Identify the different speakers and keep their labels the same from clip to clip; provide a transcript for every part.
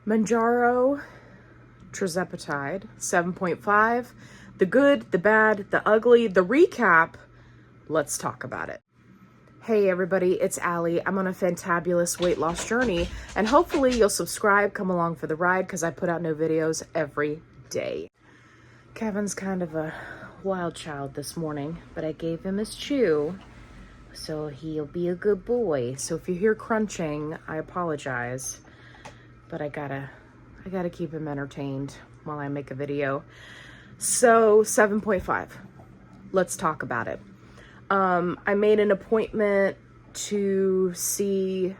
Speaker 1: Mounjaro Tirzepatide, 7.5. The good, the bad, the ugly, the recap. Let's talk about it. Hey everybody, it's Allie. I'm on a fantabulous weight loss journey, and hopefully you'll subscribe, come along for the ride, because I put out new videos every day. Kevin's kind of a wild child this morning, but I gave him his chew, so he'll be a good boy. So if you hear crunching, I apologize, but I gotta keep him entertained while I make a video. So 7.5, let's talk about it. I made an appointment to see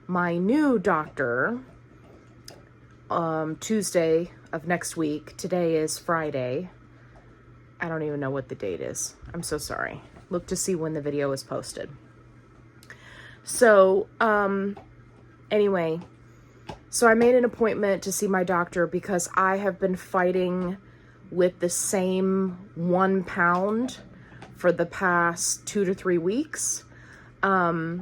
Speaker 1: my new doctor Tuesday of next week. Today is Friday. I don't even know what the date is. I'm so sorry. Look to see when the video is posted. So, anyway, so I made an appointment to see my doctor because I have been fighting with the same 1 pound for the past 2 to 3 weeks. I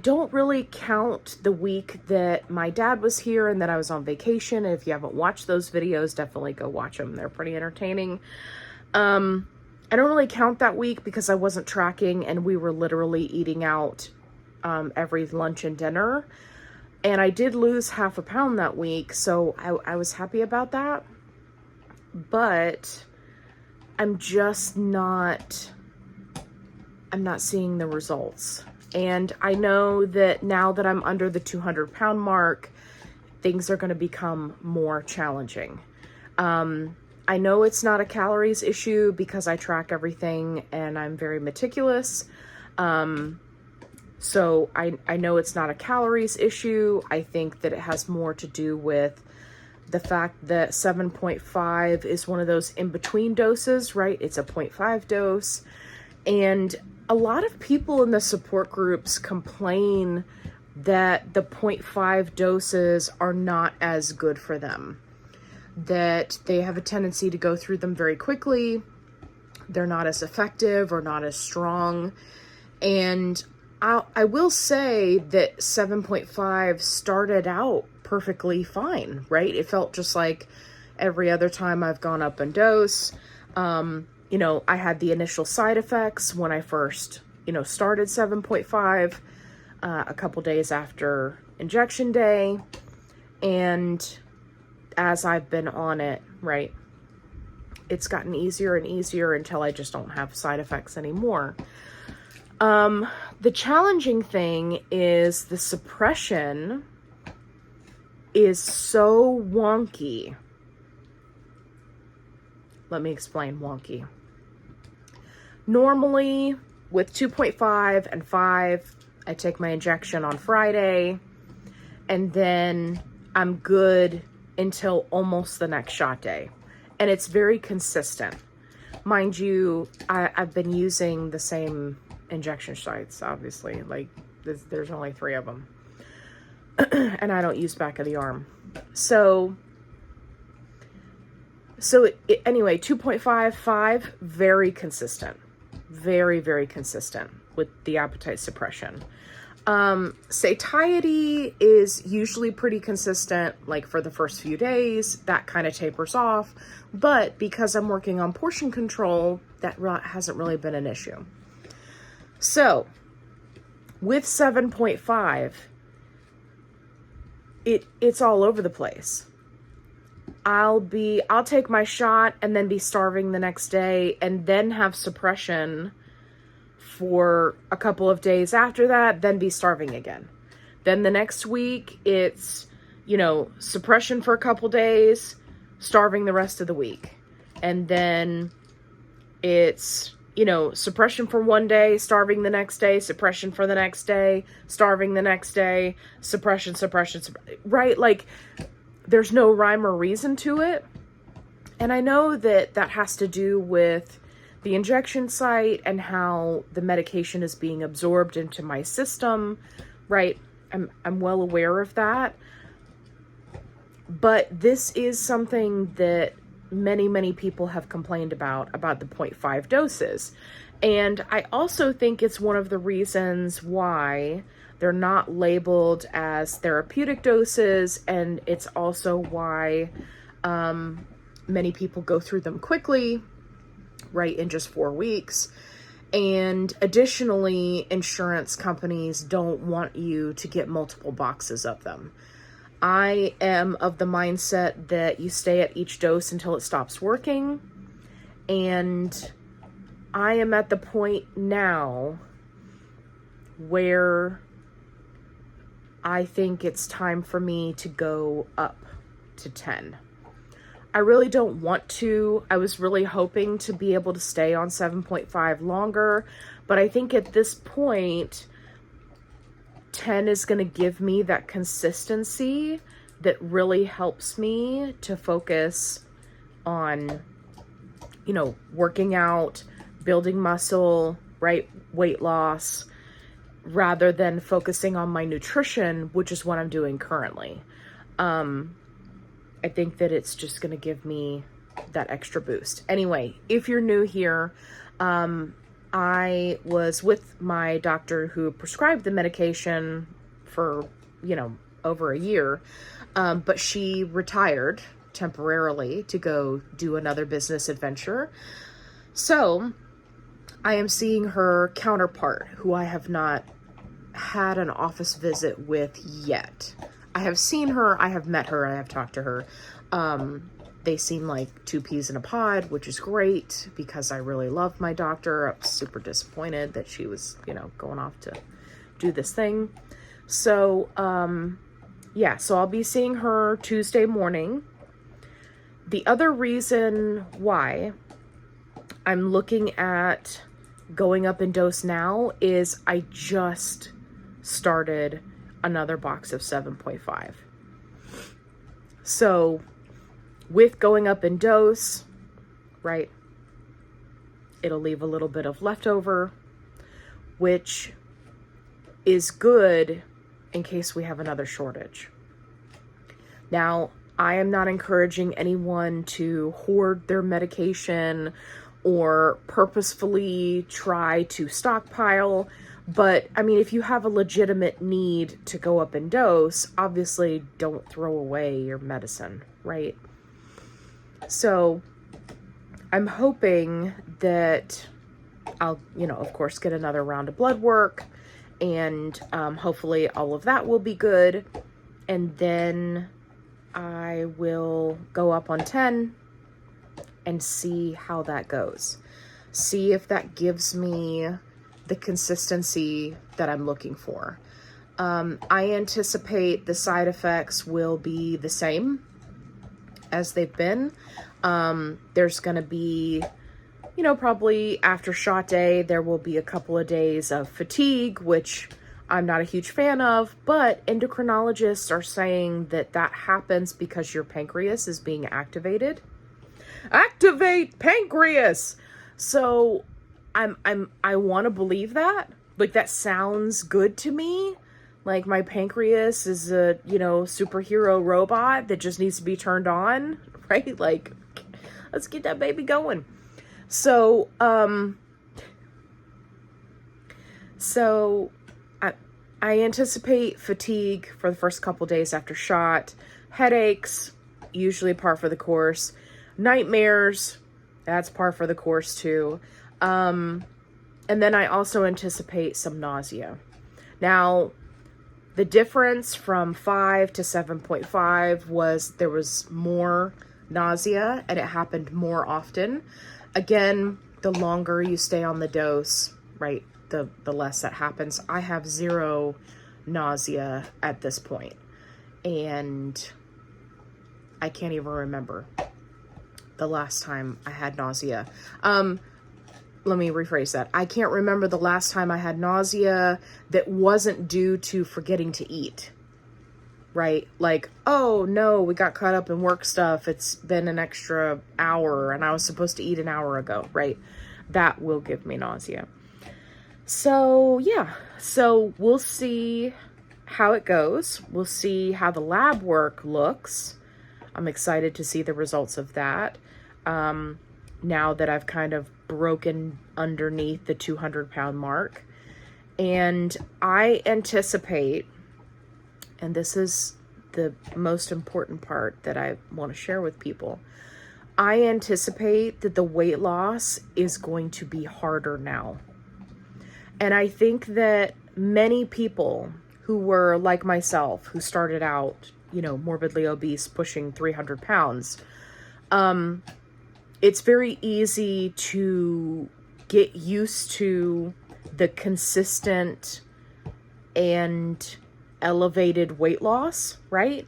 Speaker 1: don't really count the week that my dad was here and that I was on vacation. If you haven't watched those videos, definitely go watch them. They're pretty entertaining. I don't really count that week because I wasn't tracking and we were literally eating out every lunch and dinner. And I did lose 0.5 pound that week, so I was happy about that. But I'm not seeing the results. And I know that now that I'm under the 200 pound mark, things are going to become more challenging. I know it's not a calories issue because I track everything and I'm very meticulous. So I know it's not a calories issue. I think that it has more to do with the fact that 7.5 is one of those in-between doses, right? It's a 0.5 dose. And a lot of people in the support groups complain that the 0.5 doses are not as good for them, that they have a tendency to go through them very quickly. They're not as effective or not as strong. And I will say that 7.5 started out perfectly fine, right? It felt just like every other time I've gone up in dose. You know, I had the initial side effects when I first, started 7.5, a couple days after injection day. And as I've been on it, right, it's gotten easier and easier until I just don't have side effects anymore. The challenging thing is the suppression is so wonky. Let me explain wonky. Normally, with 2.5 and 5, I take my injection on Friday, and then I'm good until almost the next shot day. And it's very consistent. Mind you, I've been using the same injection sites, obviously. Like, there's only 3 of them. And I don't use back of the arm. So anyway, 2.5, 5, very consistent. Very, very consistent with the appetite suppression. Satiety is usually pretty consistent, like for the first few days. That kind of tapers off. But because I'm working on portion control, that hasn't really been an issue. So, with 7.5, it's all over the place. I'll take my shot and then be starving the next day and then have suppression for a couple of days after that, then be starving again. Then the next week, it's, suppression for a couple days, starving the rest of the week. And then it's, suppression for one day, starving the next day, suppression for the next day, starving the next day, suppression, right? Like, there's no rhyme or reason to it. And I know that has to do with the injection site and how the medication is being absorbed into my system, right? I'm well aware of that. But this is something that many people have complained about the 0.5 doses. And I also think it's one of the reasons why They're not labeled as therapeutic doses, and it's also why many people go through them quickly, right, in just 4 weeks. And additionally, insurance companies don't want you to get multiple boxes of them. I am of the mindset that you stay at each dose until it stops working. And I am at the point now where I think it's time for me to go up to 10. I really don't want to. I was really hoping to be able to stay on 7.5 longer, but I think at this point, 10 is going to give me that consistency that really helps me to focus on, you know, working out, building muscle, right, weight loss, rather than focusing on my nutrition, which is what I'm doing currently. I think that it's just going to give me that extra boost. Anyway, if you're new here, I was with my doctor who prescribed the medication for, you know, over a year, but she retired temporarily to go do another business adventure. So I am seeing her counterpart, who I have not had an office visit with yet. I have seen her, I have met her, I have talked to her. They seem like two peas in a pod, which is great because I really love my doctor. I was super disappointed that she was, you know, going off to do this thing. So, yeah, so I'll be seeing her Tuesday morning. The other reason why I'm looking at going up in dose now is I just started another box of 7.5. So with going up in dose, right, it'll leave a little bit of leftover, which is good in case we have another shortage. Now, I am not encouraging anyone to hoard their medication or purposefully try to stockpile. But, I mean, if you have a legitimate need to go up in dose, obviously don't throw away your medicine, right? So, I'm hoping that I'll, you know, of course, get another round of blood work, and hopefully all of that will be good. And then I will go up on 10 and see how that goes. See if that gives me the consistency that I'm looking for. I anticipate the side effects will be the same as they've been. There's going to be, you know, probably after shot day, there will be a couple of days of fatigue, which I'm not a huge fan of, but endocrinologists are saying that that happens because your pancreas is being activated. Activate pancreas! So I want to believe that. Like, that sounds good to me. Like, my pancreas is a, you know, superhero robot that just needs to be turned on, right? Like, let's get that baby going. So, I anticipate fatigue for the first couple days after shot. Headaches, usually par for the course. Nightmares, that's par for the course too. And then I also anticipate some nausea. Now, the difference from 5 to 7.5 was there was more nausea and it happened more often. Again, the longer you stay on the dose, right, the less that happens. I have 0 nausea at this point, and I can't even remember the last time I had nausea. Let me rephrase that. I can't remember the last time I had nausea that wasn't due to forgetting to eat, right? Like, oh no, we got caught up in work stuff. It's been an extra hour and I was supposed to eat an hour ago, right? That will give me nausea. So yeah, so we'll see how it goes. We'll see how the lab work looks. I'm excited to see the results of that. Now that I've kind of broken underneath the 200-pound mark. And I anticipate, and this is the most important part that I want to share with people, I anticipate that the weight loss is going to be harder now. And I think that many people who were like myself, who started out, morbidly obese, pushing 300 pounds, it's very easy to get used to the consistent and elevated weight loss, right?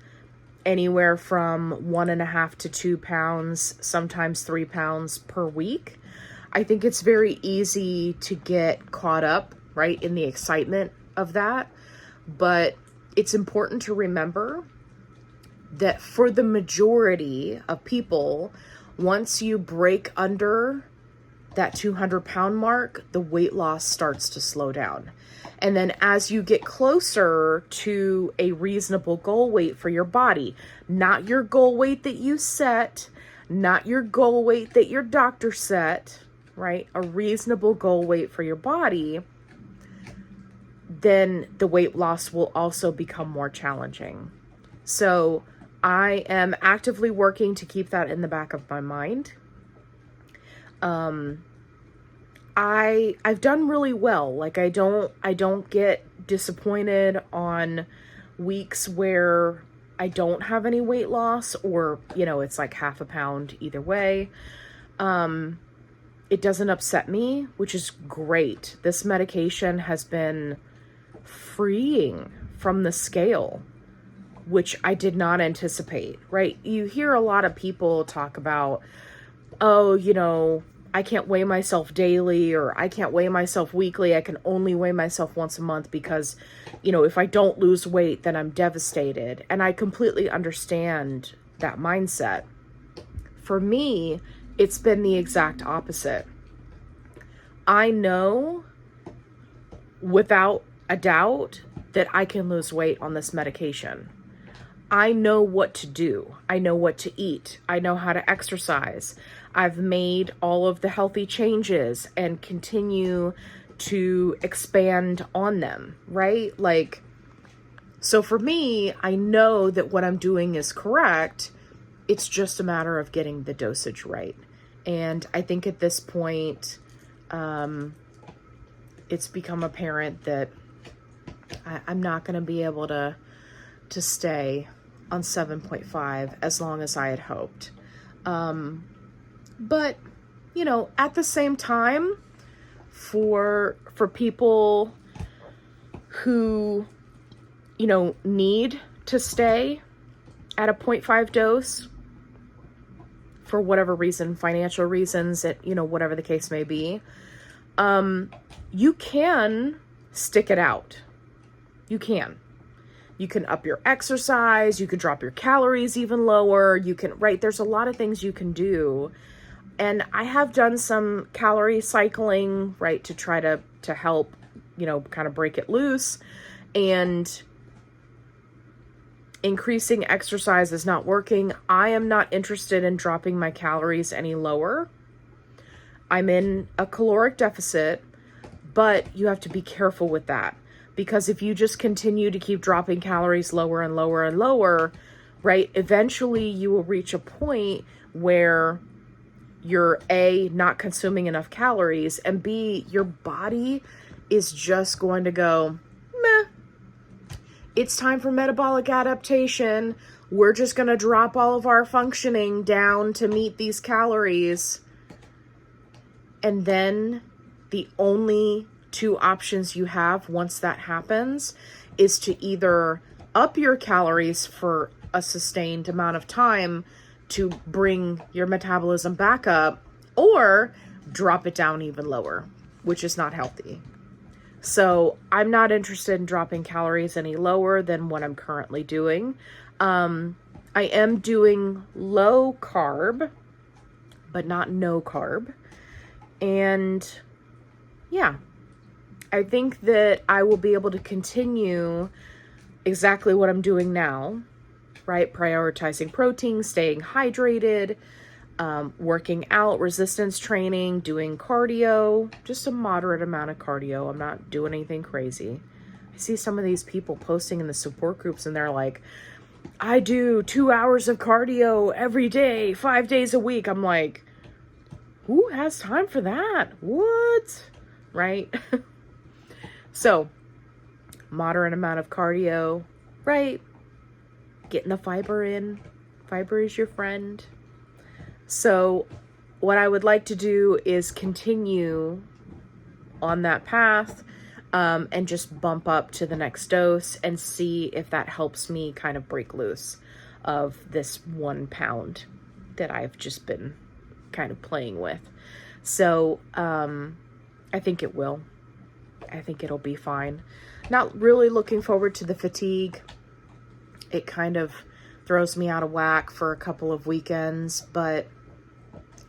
Speaker 1: Anywhere from 1.5 to 2 pounds, sometimes 3 pounds per week. I think it's very easy to get caught up, right, in the excitement of that. But it's important to remember that for the majority of people, once you break under that 200-pound mark, the weight loss starts to slow down. And then as you get closer to a reasonable goal weight for your body, not your goal weight that you set, not your goal weight that your doctor set, right? A reasonable goal weight for your body, then the weight loss will also become more challenging. So I am actively working to keep that in the back of my mind. I've done really well. Like I don't get disappointed on weeks where I don't have any weight loss, or, it's like 0.5 pound either way. It doesn't upset me, which is great. This medication has been freeing from the scale, which I did not anticipate, right? You hear a lot of people talk about, I can't weigh myself daily, or I can't weigh myself weekly. I can only weigh myself once a month because, if I don't lose weight, then I'm devastated. And I completely understand that mindset. For me, it's been the exact opposite. I know without a doubt that I can lose weight on this medication. I know what to do. I know what to eat. I know how to exercise. I've made all of the healthy changes and continue to expand on them, right? Like, so for me, I know that what I'm doing is correct. It's just a matter of getting the dosage right. And I think at this point, it's become apparent that I'm not going to be able to stay on 7.5 as long as I had hoped. But, at the same time, for people who, need to stay at a 0.5 dose for whatever reason, financial reasons, whatever the case may be, you can stick it out. You can up your exercise, you can drop your calories even lower, there's a lot of things you can do. And I have done some calorie cycling, right, to try to help, kind of break it loose. And increasing exercise is not working. I am not interested in dropping my calories any lower. I'm in a caloric deficit, but you have to be careful with that. Because if you just continue to keep dropping calories lower and lower and lower, right, eventually you will reach a point where you're A, not consuming enough calories, and B, your body is just going to go, meh, it's time for metabolic adaptation. We're just going to drop all of our functioning down to meet these calories. And then the only two options you have once that happens is to either up your calories for a sustained amount of time to bring your metabolism back up, or drop it down even lower, which is not healthy. So I'm not interested in dropping calories any lower than what I'm currently doing. I am doing low carb, but not no carb. And yeah, I think that I will be able to continue exactly what I'm doing now, right? Prioritizing protein, staying hydrated, working out, resistance training, doing cardio, just a moderate amount of cardio. I'm not doing anything crazy. I see some of these people posting in the support groups and they're like, I do 2 hours of cardio every day, 5 days a week. I'm like, who has time for that? What? Right? So, moderate amount of cardio, right? Getting the fiber in. Fiber is your friend. So, what I would like to do is continue on that path, and just bump up to the next dose and see if that helps me kind of break loose of this 1 pound that I've just been kind of playing with. So, I think it will. I think it'll be fine. Not really looking forward to the fatigue. It kind of throws me out of whack for a couple of weekends, but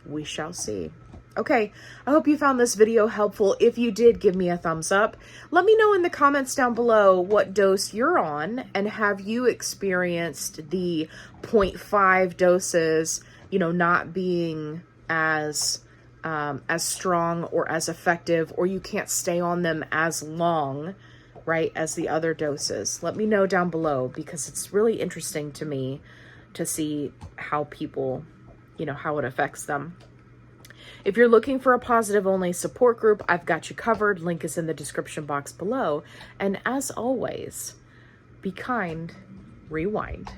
Speaker 1: we shall see. Okay, I hope you found this video helpful. If you did, give me a thumbs up. Let me know in the comments down below what dose you're on, and have you experienced the 0.5 doses, not being as strong or as effective, or you can't stay on them as long, right, as the other doses. Let me know down below, because it's really interesting to me to see how people, how it affects them. If you're looking for a positive only support group, I've got you covered. Link is in the description box below. And as always, be kind, rewind.